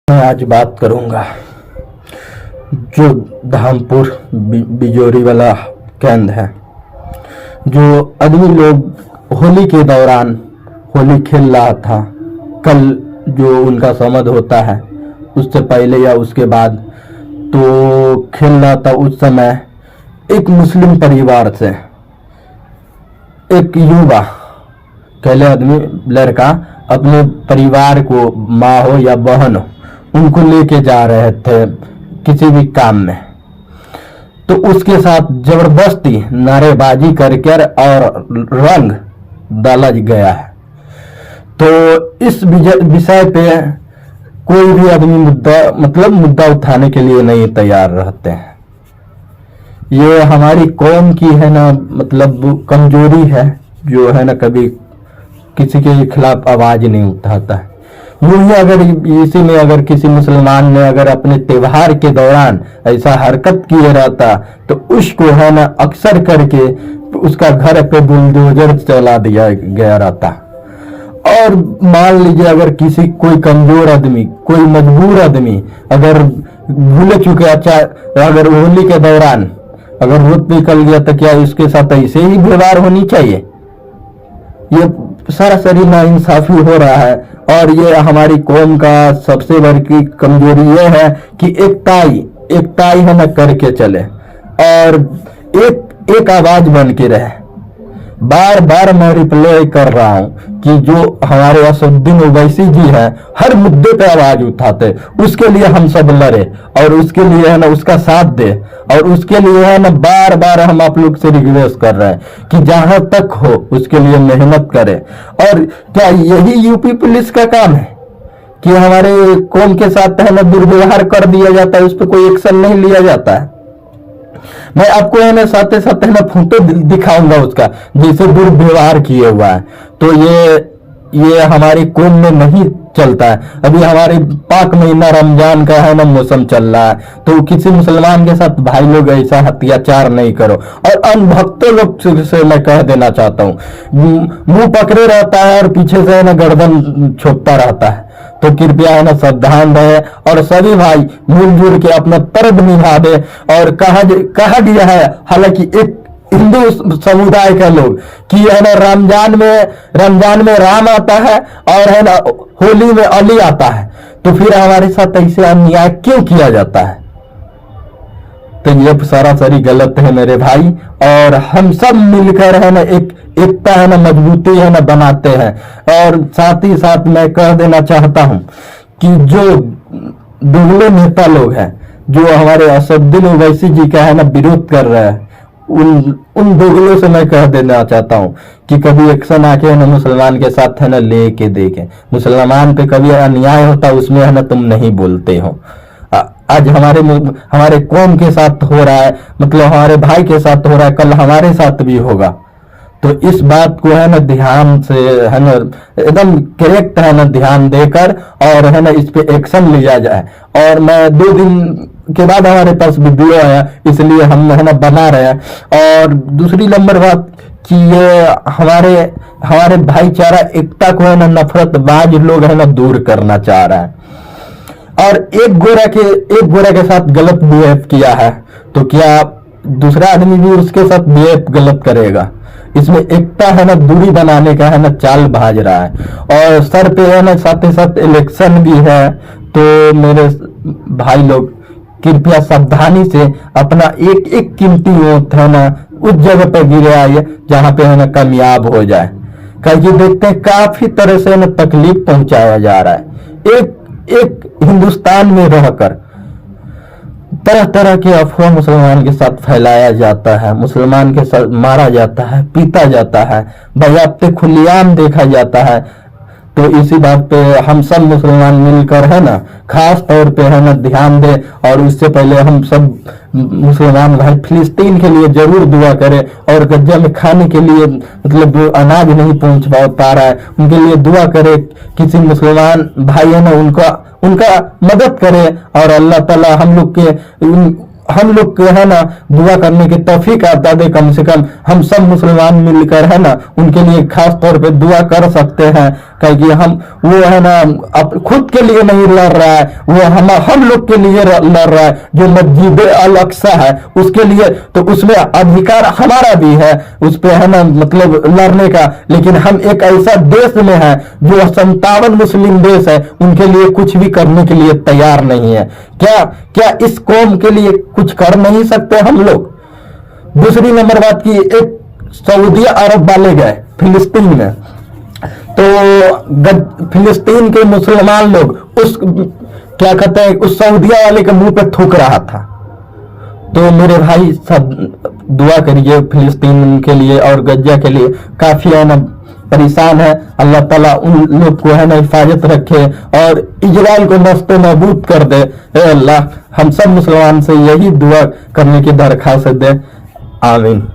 मैं आज बात करूंगा जो धामपुर बिजोरी वाला केंद्र है। जो आदमी लोग होली के दौरान होली खेल रहा था, कल जो उनका समध होता है उससे पहले या उसके बाद तो खेल रहा था। उस समय एक मुस्लिम परिवार से एक युवा कहले आदमी लड़का अपने परिवार को, माँ हो या बहन हो, उनको लेके जा रहे थे किसी भी काम में, तो उसके साथ जबरदस्ती नारेबाजी करके और रंग डाला गया है। तो इस विषय पे कोई भी आदमी मुद्दा उठाने के लिए नहीं तैयार रहते हैं। ये हमारी कौम की है ना, कमजोरी है जो है ना, कभी किसी के खिलाफ आवाज नहीं उठाता है। यूं ही अगर इसी में अगर किसी मुसलमान ने अगर अपने त्योहार के दौरान ऐसा हरकत किए रहता तो उसको है ना अक्सर करके उसका घर पे बुलडोजर चला दिया गया रहता। और मान लीजिए अगर किसी कोई कमजोर आदमी, कोई मजबूर आदमी अगर भूल चुके, अच्छा अगर होली के दौरान अगर रोड निकल गया तो क्या इसके साथ ऐसे ही व्यवहार होनी चाहिए? ये सरासरी नाइंसाफी हो रहा है। और ये हमारी कौम का सबसे बड़ी कमजोरी ये है कि एकताई है ना करके चले और एक आवाज बन के रहे। बार बार मैं रिप्लाई कर रहा हूं कि जो हमारे असदुद्दीन ओवैसी जी हैं हर मुद्दे पे आवाज उठाते, उसके लिए हम सब लड़े और उसके लिए है ना उसका साथ दे। और उसके लिए है ना बार बार हम आप लोग से रिक्वेस्ट कर रहे हैं कि जहां तक हो उसके लिए मेहनत करें। और क्या यही यूपी पुलिस का काम है कि हमारे कौम के साथ है ना दुर्व्यवहार कर दिया जाता है, उस पर कोई एक्शन नहीं लिया जाता है? मैं आपको है ना साथ साथ है ना फोटो दिखाऊंगा उसका, जिसे दुर्व्यवहार किए हुआ है। तो ये हमारी कौम में नहीं चलता है। अभी हमारे पाक महीना रमजान का है ना मौसम चल रहा है, तो किसी मुसलमान के साथ भाई लोग ऐसा अत्याचार नहीं करो। और अनभक्तों लोग से मैं कह देना चाहता हूँ, मुंह पकड़े रहता है और पीछे से है ना गर्दन छोपता रहता है। तो कृपया है ना सावधान रहे और सभी भाई मिलजुल के अपना कर्तव्य निभा दे। और कहा गया है, हालांकि एक हिंदू समुदाय का लोग कि है ना रमजान में राम आता है और है ना होली में अली आता है, तो फिर हमारे साथ ऐसे अन्याय क्यों किया जाता है? तो ये सरासरी गलत है मेरे भाई। और हम सब मिलकर है ना एकता है ना मजबूती है ना बनाते हैं। और साथ ही साथ मैं कह देना चाहता हूं कि जो दुगले नेता लोग हैं जो हमारे असदुद्दीन ओवैसी जी का है ना विरोध कर रहे हैं, उन दोगलों से मैं कह देना चाहता हूं कि कभी एक्शन आके है ना मुसलमान के साथ है ना लेके देखें। मुसलमान पे कभी अन्याय होता उसमें है ना तुम नहीं बोलते हो। आज हमारे कौम के साथ हो रहा है, हमारे भाई के साथ हो रहा है, कल हमारे साथ भी होगा। तो इस बात को है ना ध्यान से है ना एकदम करेक्ट है ना ध्यान देकर और है ना इस पे एक्शन लिया जाए। और मैं 2 दिन के बाद हमारे पास वीडियो आया, इसलिए हम है ना बना रहे हैं। और दूसरी नंबर बात कि ये हमारे भाईचारा एकता को है ना नफरतबाज लोग है ना दूर करना चाह रहा है। और एक गोरा के साथ गलत बिहेव किया है तो क्या दूसरा आदमी भी उसके साथ बिहेव गलत करेगा? इसमें एकता है ना दूरी बनाने का है ना चाल भाज रहा है। और सर पे है ना साथ ही साथ इलेक्शन भी है, तो मेरे भाई लोग कृपया सावधानी से अपना एक कीमती वोट है ना उस जगह पे गिरे आइए जहां पे है ना कामयाब हो जाए। क्योंकि देखते हैं काफी तरह से ना तकलीफ पहुंचाया जा रहा है। एक हिंदुस्तान में रहकर तरह तरह के अफवाह मुसलमान के साथ फैलाया जाता है, मुसलमान के साथ मारा जाता है, पीटा जाता है, बयाप्ते खुलेआम देखा जाता है। तो इसी बात पे हम सब मुसलमान मिलकर है ना खास तौर पे है ना ध्यान दे। और उससे पहले हम सब मुसलमान भाई फिलिस्तीन के लिए जरूर दुआ करें। और गज्जा में खाने के लिए जो अनाज नहीं पहुंच पा रहा है उनके लिए दुआ करे। किसी मुसलमान भाई है ना उनका मदद करे। और अल्लाह ताला हम लोग के है ना दुआ करने की तौफीक अता दे। कम से कम हम सब मुसलमान मिलकर है ना उनके लिए खास तौर पे दुआ कर सकते हैं। कि वो है ना अब खुद के लिए नहीं लड़ रहा है, वो हम लोग के लिए लड़ रहा है, जो मस्जिद अल अक्सा है उसके लिए। तो उसमें अधिकार हमारा भी है उस पे, है ना, मतलब लड़ने का। लेकिन हम एक ऐसा देश में है जो 57 मुस्लिम देश है, उनके लिए कुछ भी करने के लिए तैयार नहीं है। क्या इस कौम के लिए कुछ कर नहीं सकते हम लोग? दूसरी नंबर बात की, एक सऊदी अरब वाले गए फिलिस्तीन में, तो फिलिस्तीन के मुसलमान लोग उस क्या कहते हैं उस सऊदिया वाले के मुंह पे थूक रहा था। तो मेरे भाई सब दुआ करिए फिलिस्तीन के लिए और गज्जा के लिए, काफी है ना परेशान है। अल्लाह ताला उन लोग को है ना हिफाजत रखे और इजराइल को नस्तो नाबूद कर दे। अल्लाह हम सब मुसलमान से यही दुआ करने की दरख्वास्त दे। आमीन।